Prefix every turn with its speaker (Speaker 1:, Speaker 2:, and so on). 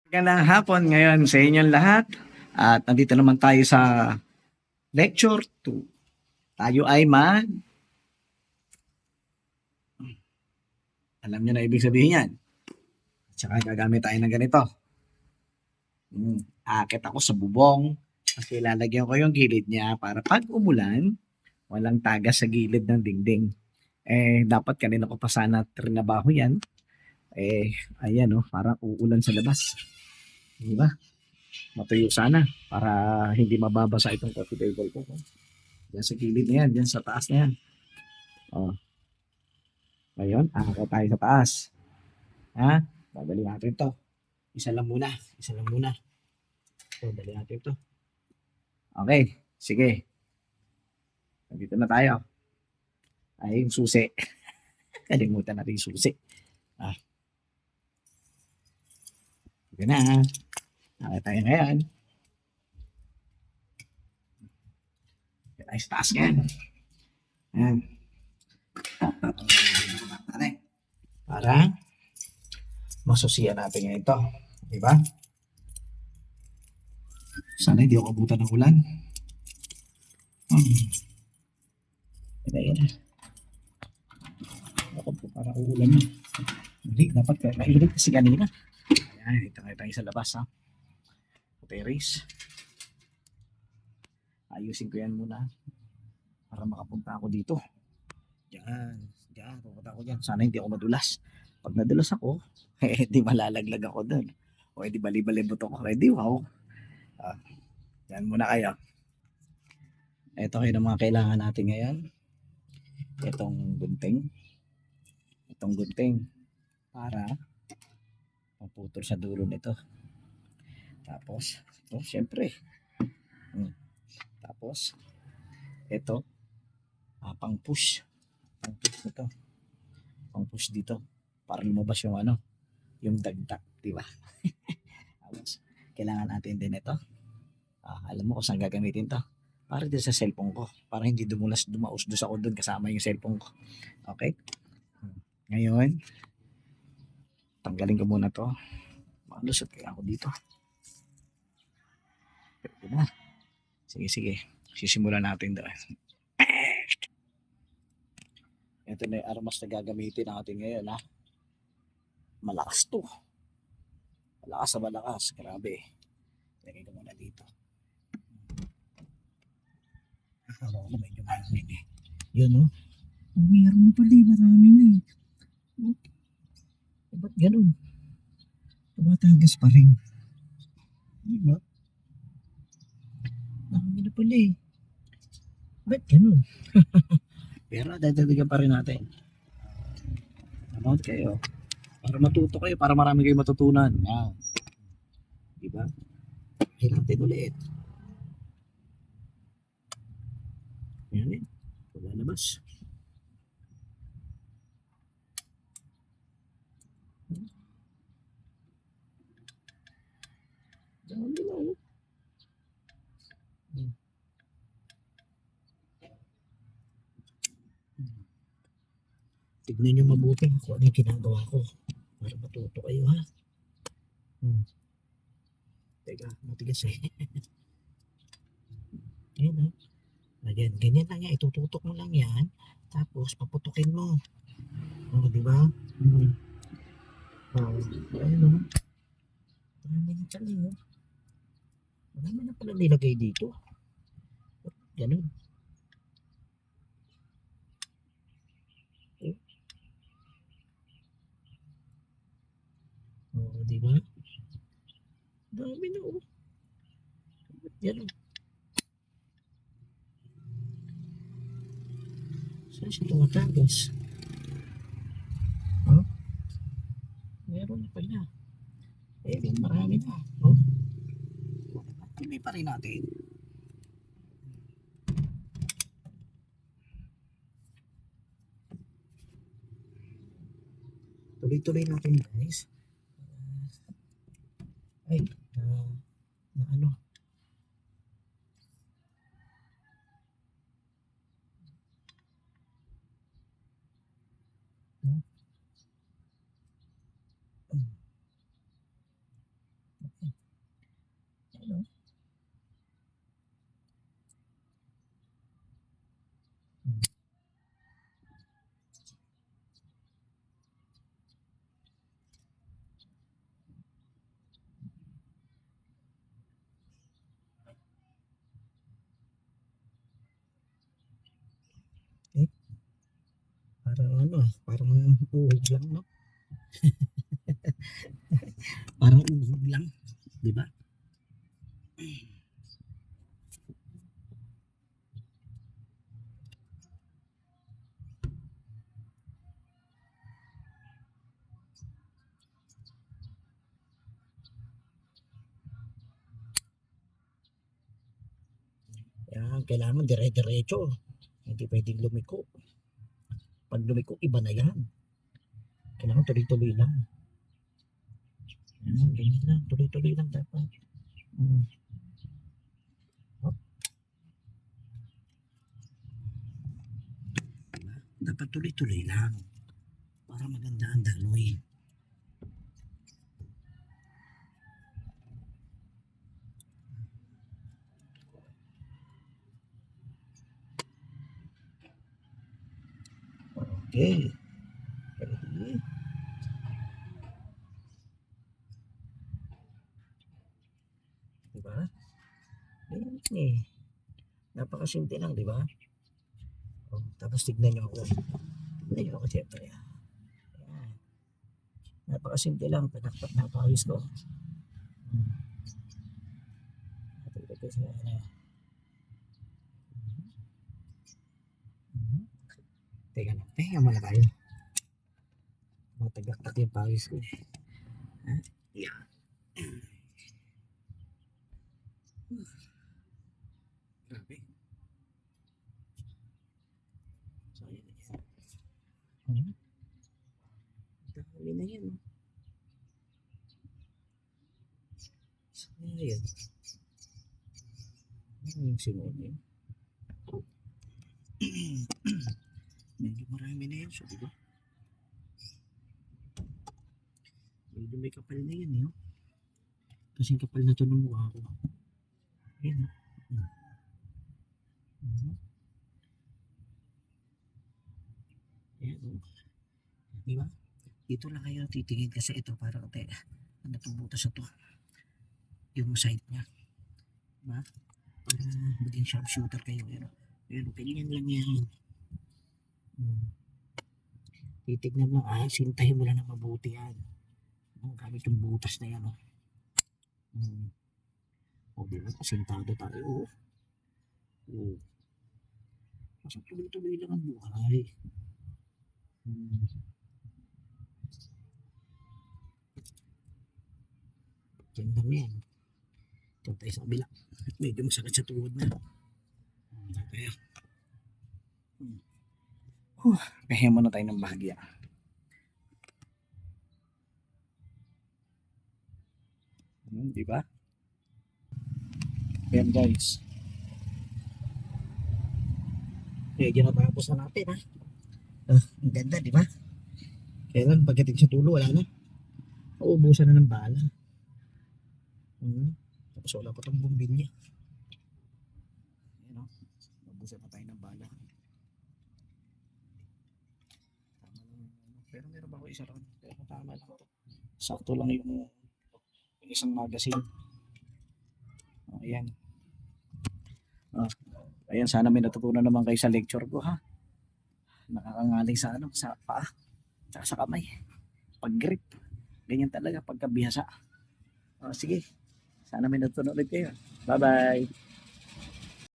Speaker 1: Magandang hapon ngayon sa inyong lahat at nandito naman tayo sa lecture 2. Tayo ay alam nyo na ibig sabihin yan. At saka gagamit tayo ng ganito. Aakit ako sa bubong kasi lalagyan ko yung gilid niya para pag umulan, walang tagas sa gilid ng dingding. Dapat kanina ko pa sana trinabaho yan. Ayan parang uulan sa labas. Di ba? Matuyo sana para hindi mababasa itong coffee table ko. Diyan sa gilid na yan, diyan sa taas na yan. Oh, ngayon, aakit tayo sa taas. Ha? Dadali natin to. Isa lang muna. Isa lang muna. So, dali natin to. Okay. Sige. Nandito na tayo. Ay, yung susi. Kalimutan natin yung susi. Ah, sige na. Akit tayo ngayon. Akit tayo sa taas ngayon. Ayan. Para masusiyan natin ngayon ito. Diba? Sana hindi ako abutan ng ulan. Yan. Ako po para uulan na. Hindi, dapat mainit kasi kanina. Ayan, dito tayo sa labas ha. Terrace. Ayusin ko yan muna para makapunta ako dito. Diyan, pupunta ako dyan. Sana hindi ako madulas. Pag nadulas ako, di malalaglag ako doon. O di bali-balibot ako. Di wow. Yan muna kayo. Ito kayo ng mga kailangan natin ngayon. Itong gunting. Itong gunting. Para maputol sa dulo nito. Tapos, ito, syempre. Tapos, ito, pang push. Pang push nito. Pang push dito. Para lumabas yung yung dagdag, di ba? Tapos, kailangan natin din ito. Alam mo kung saan gagamitin to? Para din sa cellphone ko. Para hindi dumausdos ako doon kasama yung cellphone ko. Okay? Ngayon, tanggalin ko muna to. Malusot kaya ako dito. Pwede na. Sige. Sisimulan natin doon. Ito na yung armas na gagamitin natin ngayon ha. Malakas to. Malakas sa malakas. Grabe. Lagay ko muna dito. Ako medyo malamig eh. Yun meron na pala marami na eh. Ba't ganun? Tumatagas pa rin. Diba? Marami na pala eh. Ba't ganun? Pero dadagdagan pa rin natin. About kayo. Para matuto kayo, para marami kayong matutunan. Yan. Diba? Hilatin ulit. Yan eh. Lalabas. Dami na Tignan nyo mabuti kung ano yung ginagawa ko. Para matuto kayo ha. Teka, matigas eh. Yan Again, ganyan lang yan. Itututok mo lang yan. Tapos, paputukin mo. Di ba? Ayun Marami na pala yun. Marami na pala nilagay dito. Ganun. Di ba? Dami na Ganun. Saan siya tumatagas? Meron na pala. Marami na. Tuloy pa rin natin. Tuloy-tuloy natin guys. Ay, na ano. Parang ano, parang uhog lang, no? Parang uhog lang, di ba? Yan, kailangan dire-diretso. Hindi pwedeng lumiko. Pag lumiko, iba na yan. Kailangan tuloy-tuloy lang. Yan, ganyan lang. Tuloy-tuloy lang dapat. Mm. Hop, diba? Dapat tuloy-tuloy lang. Para maganda ang daloy. Okay. Ready? Diba? Ganyan eh. Napakasimple lang, di ba? Oh, tapos tignan nyo ako. Tignan nyo ako, siyempre. Ayan. Napakasimple lang. Patakpak na pawis ko. Tignan ko sa ano. Teka lang. Teka muna tayo. Matagaktak yung pawis ko. Ha? Yeah. Grabe. So, ayan na yan. Dami na yan. So, ayan. Yung sinuot na yun. Medyo marami na yan. So, diba? Medyo may kapal na yan. Eh, oh. Kasing kapal na to ng mukha ko. Ayan. Ayan. Diba? Dito lang kayo titingin kasi ito parang ano itong butas na to. Yung side niya. Diba? Para maging sharpshooter kayo. Pero ganyan lang yan. Titignan mo, sintahin mo lang na mabuti yan. Gamit yung butas na yan. O, diba? Sintado tayo. Kasi tuloy-tuloy lang ang buhay. Diyan lang yan. Diyan tayo sa kabila. Medyo masakit sa tuhod na. Kaya. Pahinga muna tayo ng bahagya. Diba? Ayan guys. Medyo natapos na natin ha. Ang ganda, di ba? Kailan pagdating sa tulo, wala na. Uubusan na ng bala. Tapos wala pa itong bumbilya. Ayan o. Uubusan na tayo ng bala. Tama lang. Pero meron ba ako isa ron? Pero tama lang ito. Sakto lang yung isang magazine. Ayan. Ayan, sana may natutunan naman kayo sa lecture ko ha. Nakakangaling sa sa paa, tsaka sa kamay. Pag grip, ganyan talaga pagkabihasa. Sige, sana may natutunan ulit kayo. Bye-bye.